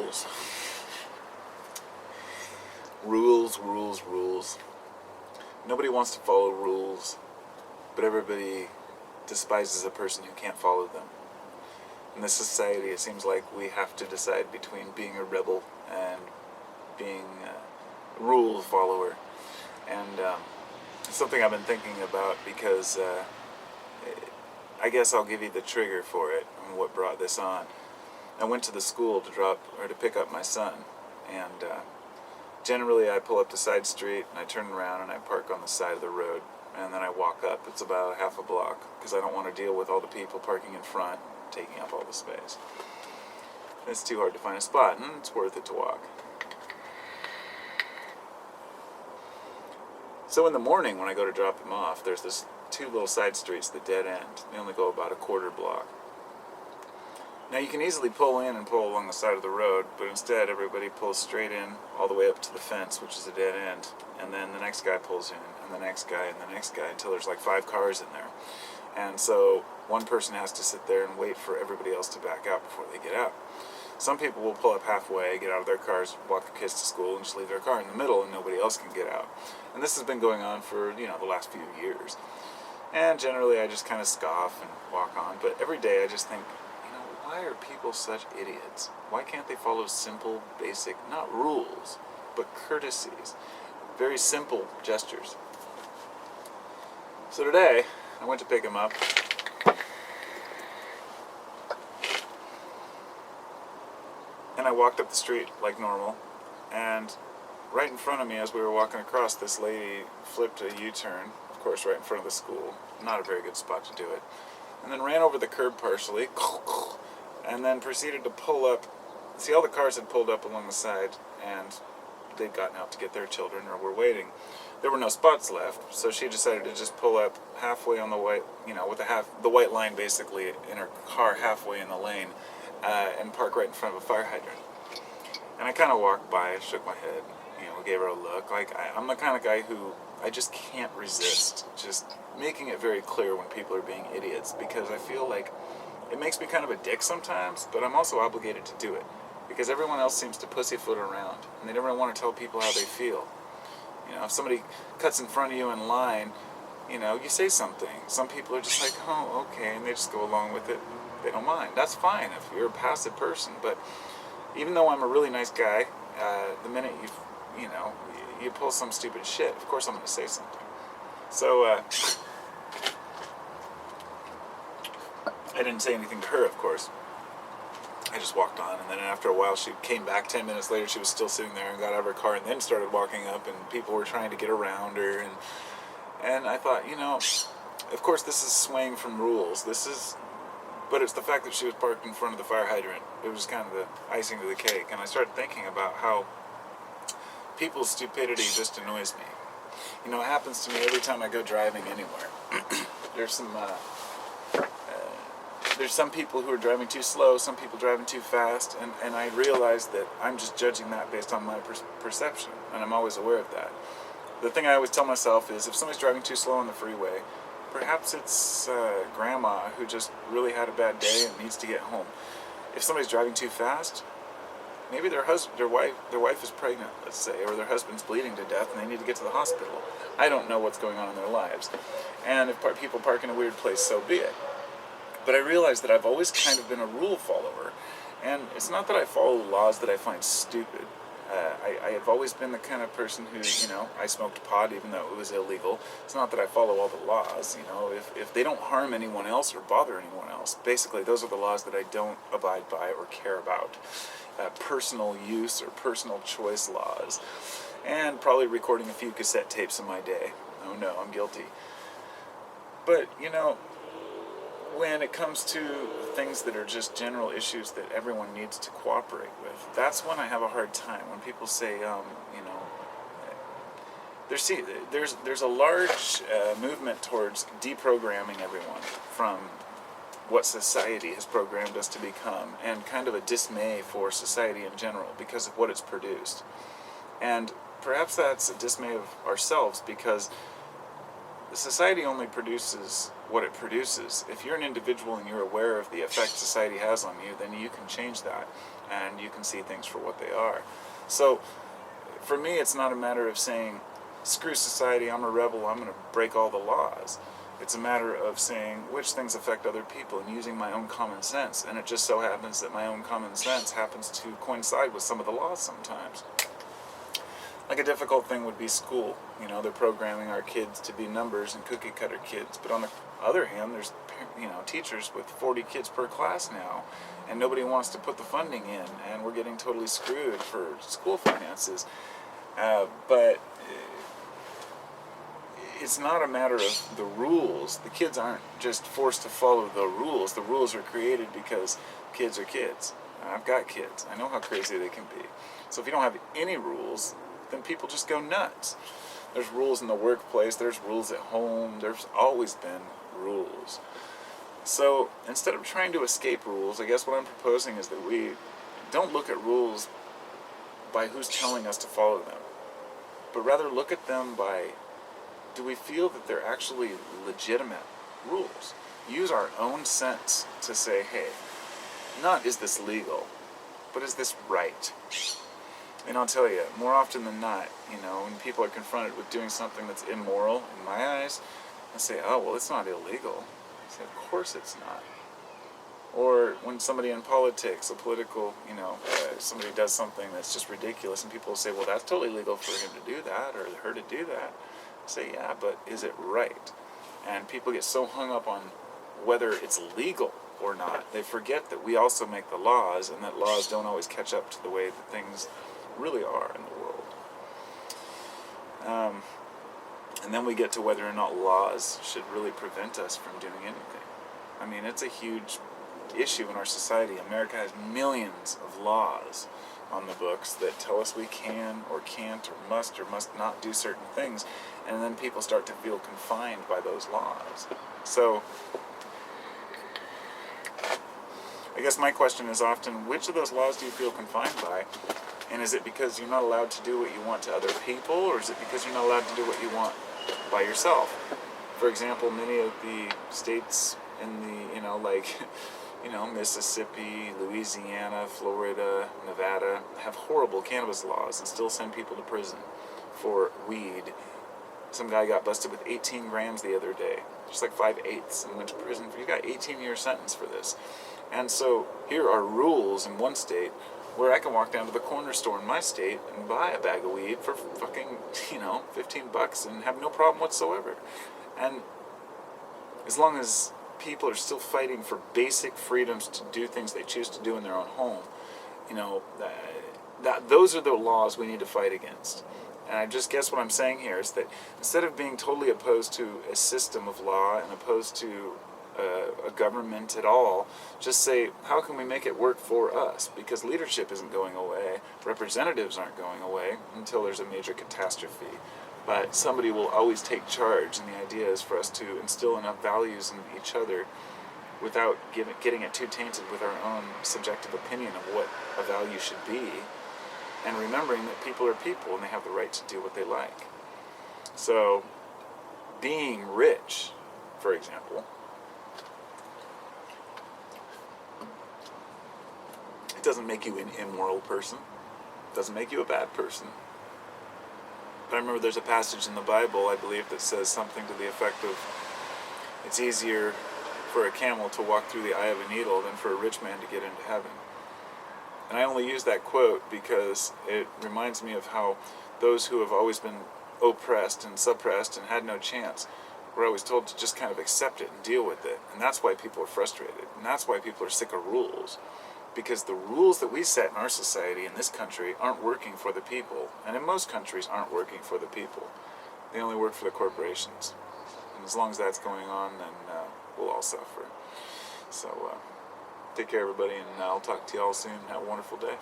Rules. Rules, rules, rules. Nobody wants to follow rules, but everybody despises a person who can't follow them. In this society, it seems like we have to decide between being a rebel and being a rule follower. And it's something I've been thinking about because I guess I'll give you the trigger for it and what brought this on. I went to the school to pick up my son, and generally I pull up the side street and I turn around and I park on the side of the road, and then I walk up. It's about half a block because I don't want to deal with all the people parking in front, taking up all the space. It's too hard to find a spot, and it's worth it to walk. So in the morning when I go to drop him off, there's this two little side streets that dead end. They only go about a quarter block. Now you can easily pull in and pull along the side of the road, but instead everybody pulls straight in all the way up to the fence, which is a dead end, and then the next guy pulls in, and the next guy, and the next guy, until there's like 5 cars in there. And so one person has to sit there and wait for everybody else to back out before they get out. Some people will pull up halfway, get out of their cars, walk their kids to school, and just leave their car in the middle, and nobody else can get out. And this has been going on for, the last few years. And generally I just kind of scoff and walk on, but every day I just think, why are people such idiots? Why can't they follow simple, basic, not rules, but courtesies? Very simple gestures. So today, I went to pick him up. And I walked up the street like normal. And right in front of me, as we were walking across, this lady flipped a U-turn, of course, right in front of the school. Not a very good spot to do it. And then ran over the curb partially. And then proceeded to pull up. See, all the cars had pulled up along the side, and they'd gotten out to get their children or were waiting. There were no spots left, so she decided to just pull up halfway on the white, with the white line basically in her car halfway in the lane, and park right in front of a fire hydrant. And I kind of walked by, shook my head, gave her a look. I'm the kind of guy who I just can't resist just making it very clear when people are being idiots, because I feel like it makes me kind of a dick sometimes, but I'm also obligated to do it, because everyone else seems to pussyfoot around, and they never want to tell people how they feel. If somebody cuts in front of you in line, you say something. Some people are just like, oh, okay, and they just go along with it. They don't mind. That's fine if you're a passive person, but even though I'm a really nice guy, the minute you pull some stupid shit, of course I'm going to say something. So, I didn't say anything to her, of course. I just walked on, and then after a while she came back. 10 minutes later she was still sitting there and got out of her car and then started walking up, and people were trying to get around her, and I thought, of course this is swaying from rules. But it's the fact that she was parked in front of the fire hydrant. It was kind of the icing to the cake, and I started thinking about how people's stupidity just annoys me. It happens to me every time I go driving anywhere. There's some people who are driving too slow, some people driving too fast, and I realize that I'm just judging that based on my perception, and I'm always aware of that. The thing I always tell myself is, if somebody's driving too slow on the freeway, perhaps it's grandma who just really had a bad day and needs to get home. If somebody's driving too fast, maybe their wife is pregnant, let's say, or their husband's bleeding to death and they need to get to the hospital. I don't know what's going on in their lives. And if people park in a weird place, so be it. But I realize that I've always kind of been a rule follower. And it's not that I follow laws that I find stupid. I have always been the kind of person who, I smoked pot even though it was illegal. It's not that I follow all the laws, if they don't harm anyone else or bother anyone else. Basically, those are the laws that I don't abide by or care about. Personal use or personal choice laws. And probably recording a few cassette tapes in my day. Oh no, I'm guilty. But, when it comes to things that are just general issues that everyone needs to cooperate with, that's when I have a hard time. When people say, there's a large movement towards deprogramming everyone from what society has programmed us to become, and kind of a dismay for society in general because of what it's produced. And perhaps that's a dismay of ourselves, because society only produces what it produces. If you're an individual and you're aware of the effect society has on you, then you can change that, and you can see things for what they are. So, for me, it's not a matter of saying, screw society, I'm a rebel, I'm going to break all the laws. It's a matter of saying which things affect other people and using my own common sense. And it just so happens that my own common sense happens to coincide with some of the laws sometimes. Like a difficult thing would be school. You know, they're programming our kids to be numbers and cookie cutter kids. But on the other hand, there's, teachers with 40 kids per class now, and nobody wants to put the funding in, and we're getting totally screwed for school finances. But it's not a matter of the rules. The kids aren't just forced to follow the rules. The rules are created because kids are kids. I've got kids. I know how crazy they can be. So if you don't have any rules, then people just go nuts. There's rules in the workplace. There's rules at home. There's always been rules. So instead of trying to escape rules, I guess what I'm proposing is that we don't look at rules by who's telling us to follow them, but rather look at them by, do we feel that they're actually legitimate rules? Use our own sense to say, hey, not is this legal, but is this right? And I'll tell you, more often than not, when people are confronted with doing something that's immoral, in my eyes, I say, oh, well, it's not illegal. I say, of course it's not. Or when somebody in politics, somebody does something that's just ridiculous, and people say, well, that's totally legal for him to do that, or her to do that. I say, yeah, but is it right? And people get so hung up on whether it's legal or not, they forget that we also make the laws, and that laws don't always catch up to the way that things really are in the world. And then we get to whether or not laws should really prevent us from doing anything. I mean, it's a huge issue in our society. America has millions of laws on the books that tell us we can or can't or must not do certain things, and then people start to feel confined by those laws. So I guess my question is often, which of those laws do you feel confined by? And is it because you're not allowed to do what you want to other people, or is it because you're not allowed to do what you want by yourself? For example, many of the states in the, Mississippi, Louisiana, Florida, Nevada, have horrible cannabis laws and still send people to prison for weed. Some guy got busted with 18 grams the other day, just like 5/8, and went to prison. He got 18-year sentence for this. And so here are rules in one state where I can walk down to the corner store in my state and buy a bag of weed for fucking, $15 and have no problem whatsoever. And as long as people are still fighting for basic freedoms to do things they choose to do in their own home, those are the laws we need to fight against. And I just guess what I'm saying here is that instead of being totally opposed to a system of law and opposed to a government at all, just say, how can we make it work for us? Because leadership isn't going away, representatives aren't going away until there's a major catastrophe. But somebody will always take charge, and the idea is for us to instill enough values in each other without getting it too tainted with our own subjective opinion of what a value should be, and remembering that people are people and they have the right to do what they like. So, being rich, for example, it doesn't make you an immoral person. It doesn't make you a bad person. But I remember there's a passage in the Bible, I believe, that says something to the effect of, it's easier for a camel to walk through the eye of a needle than for a rich man to get into heaven. And I only use that quote because it reminds me of how those who have always been oppressed and suppressed and had no chance were always told to just kind of accept it and deal with it. And that's why people are frustrated. And that's why people are sick of rules. Because the rules that we set in our society, in this country, aren't working for the people. And in most countries aren't working for the people. They only work for the corporations. And as long as that's going on, then we'll all suffer. So, take care, everybody, and I'll talk to you all soon. Have a wonderful day.